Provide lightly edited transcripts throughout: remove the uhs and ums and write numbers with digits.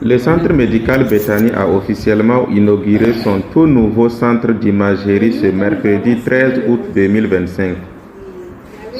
Le centre médical Bethany a officiellement inauguré son tout nouveau centre d'imagerie ce mercredi 13 août 2025.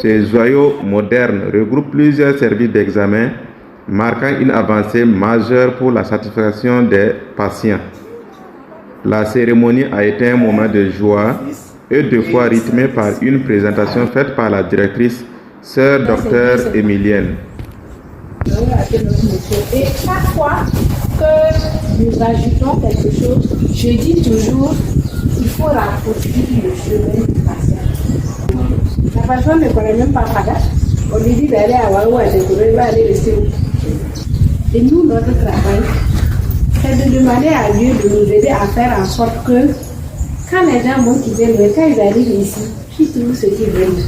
Ce joyau moderne regroupe plusieurs services d'examen, marquant une avancée majeure pour la satisfaction des patients. La cérémonie a été un moment de joie et de foi rythmée par une présentation faite par la directrice, sœur Dr Emilienne. Et chaque fois que nous ajoutons quelque chose, je dis toujours qu'il faut rapprocher le chemin du patient. La personne ne connaît même pas Fada. On lui dit d'aller à Waouh, elle va aller rester où. Et nous, notre travail, c'est de demander à Dieu de nous aider à faire en sorte que quand les gens vont quitter le quand ils arrivent ici, ils trouvent ce qu'ils veulent.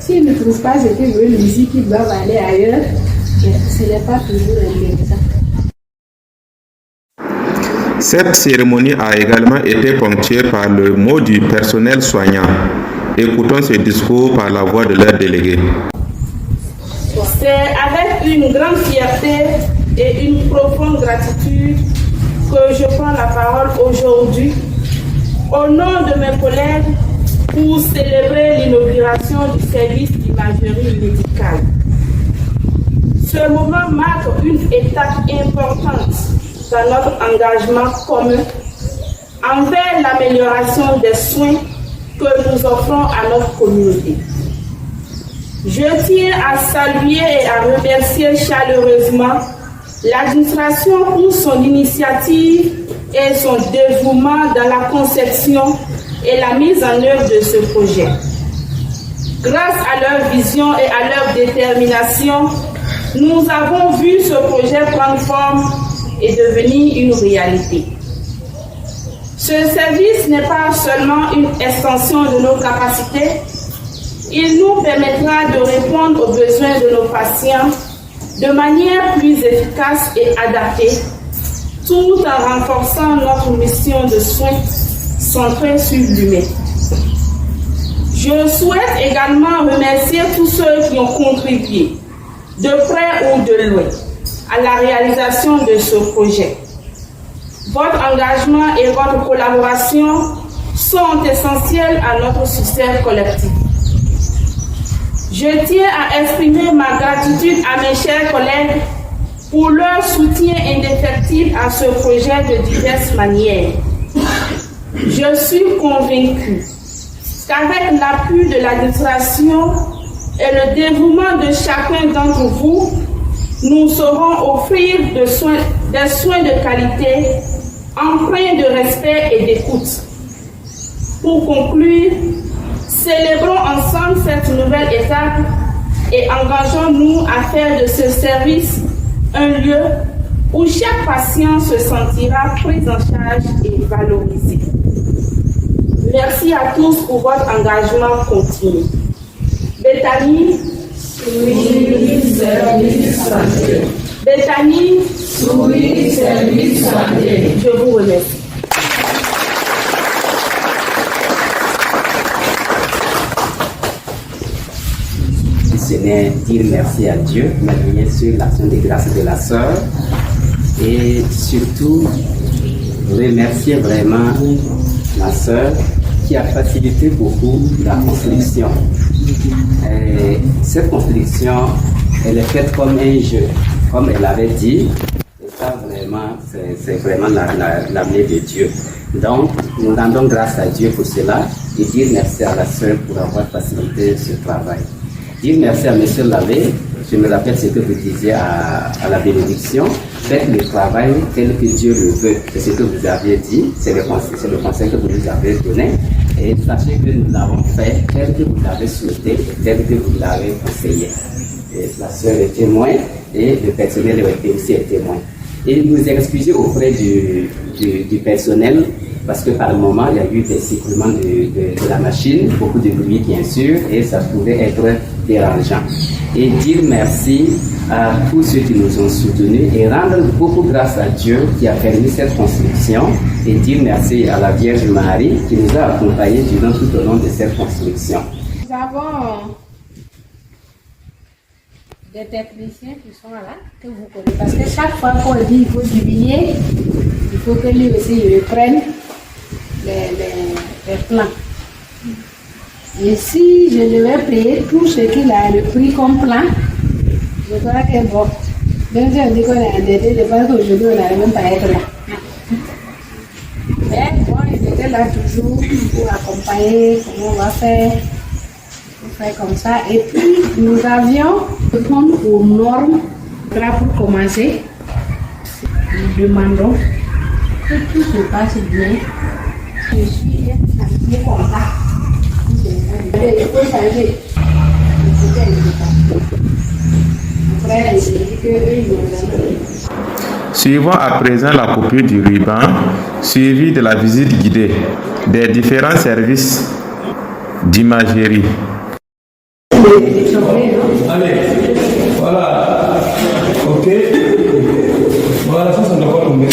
S'ils ne trouvent pas ce qu'ils veulent ici, qu'ils doivent aller ailleurs, ce n'est pas toujours intéressant. Cette cérémonie a également été ponctuée par le mot du personnel soignant. Écoutons ce discours par la voix de leur délégué. C'est avec une grande fierté et une profonde gratitude que je prends la parole aujourd'hui au nom de mes collègues pour célébrer l'inauguration du service d'imagerie médicale. Ce moment marque une étape importante dans notre engagement commun envers l'amélioration des soins que nous offrons à notre communauté. Je tiens à saluer et à remercier chaleureusement l'administration pour son initiative et son dévouement dans la conception et la mise en œuvre de ce projet. Grâce à leur vision et à leur détermination, nous avons vu ce projet prendre forme et devenir une réalité. Ce service n'est pas seulement une extension de nos capacités, il nous permettra de répondre aux besoins de nos patients de manière plus efficace et adaptée, tout en renforçant notre mission de soins centrée sur l'humain. Je souhaite également remercier tous ceux qui ont contribué, de près ou de loin, à la réalisation de ce projet. Votre engagement et votre collaboration sont essentiels à notre succès collectif. Je tiens à exprimer ma gratitude à mes chers collègues pour leur soutien indéfectible à ce projet de diverses manières. Je suis convaincue qu'avec l'appui de l'administration et le dévouement de chacun d'entre vous, nous saurons offrir des soins de qualité, empreints de respect et d'écoute. Pour conclure, célébrons ensemble cette nouvelle étape et engageons-nous à faire de ce service un lieu où chaque patient se sentira pris en charge et valorisé. Merci à tous pour votre engagement continu. Bethany, oui, service santé. Bethany, oui, service santé. Je vous remercie. Ce n'est dire merci à Dieu, mais bien sûr l'action de grâce de la sœur et surtout remercier vraiment la sœur qui a facilité beaucoup la construction. Et cette construction, elle est faite comme un jeu, comme elle avait dit, et ça vraiment, c'est vraiment l'avenir de Dieu. Donc, nous rendons grâce à Dieu pour cela et dire merci à la sœur pour avoir facilité ce travail. Dire merci à M. Lavé, je me rappelle ce que vous disiez à la bénédiction, faites le travail tel que Dieu le veut. C'est ce que vous aviez dit, c'est le conseil que vous nous avez donné. Et sachez que nous l'avons fait tel que vous l'avez souhaité et tel que vous l'avez conseillé. Et la sœur est témoin et le personnel aussi est témoin. Et nous excuser auprès du personnel parce que par moment il y a eu des sifflements de la machine, beaucoup de bruit bien sûr, et ça pouvait être dérangeant. Et dire merci à tous ceux qui nous ont soutenus et rendre beaucoup grâce à Dieu qui a permis cette construction et dire merci à la Vierge Marie qui nous a accompagnés durant tout au long de cette construction. Nous avons des techniciens qui sont là, que vous connaissez. Parce que chaque fois qu'on dit qu'il faut diminuer, il faut que lui aussi il reprenne les plans. Et si je devais payer tout ce qu'il a repris comme plan, je crois que bon, même si on dit qu'on est endetté, je pense qu'aujourd'hui on n'allait même pas être là. Mais bon, il était là toujours pour accompagner comment on va faire. Comme ça. Et puis, nous avions répondu aux normes. Là, pour commencer, nous demandons que tout se passe bien. Je suis un comme ça. Il faut changer. Après, il dit qu'eux, Suivons à présent la coupure du ruban, suivie de la visite guidée des différents services d'imagerie. Allez, voilà. Ok. Voilà, ça ne doit pas tomber.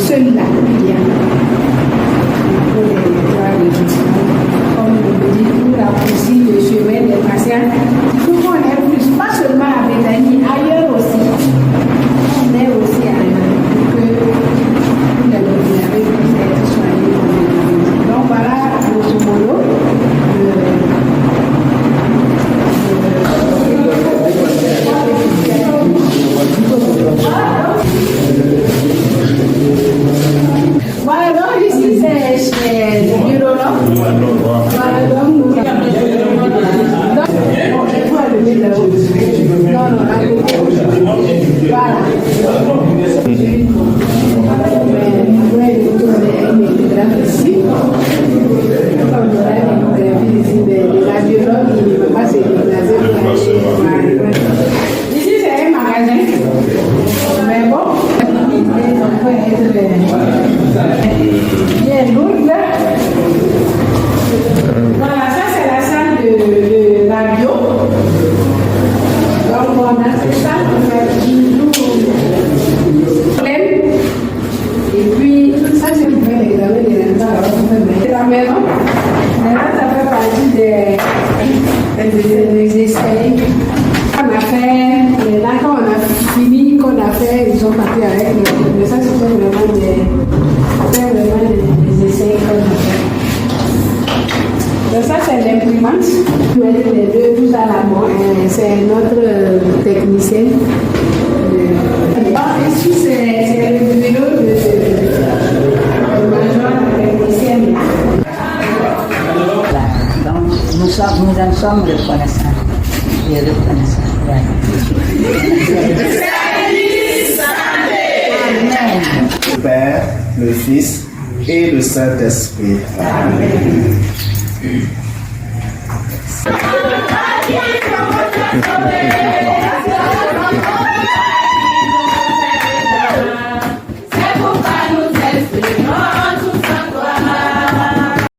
seul là, il y a pour les 3 régions. a fait ça, on a dit et puis ça c'est pour faire l'examen de la maison. Maintenant ça fait partie des essais. On a fait, et là quand on a fini, qu'on a fait, ils ont parti avec le, mais ça c'était vraiment des essais qu'on a fait. Donc ça c'est l'imprimante, les deux tous à la main, c'est notre technicien. Ici c'est le bureau de major technicien. Donc nous en sommes reconnaissants. Et reconnaissants. Le Père, le Fils et le Saint-Esprit. Amen.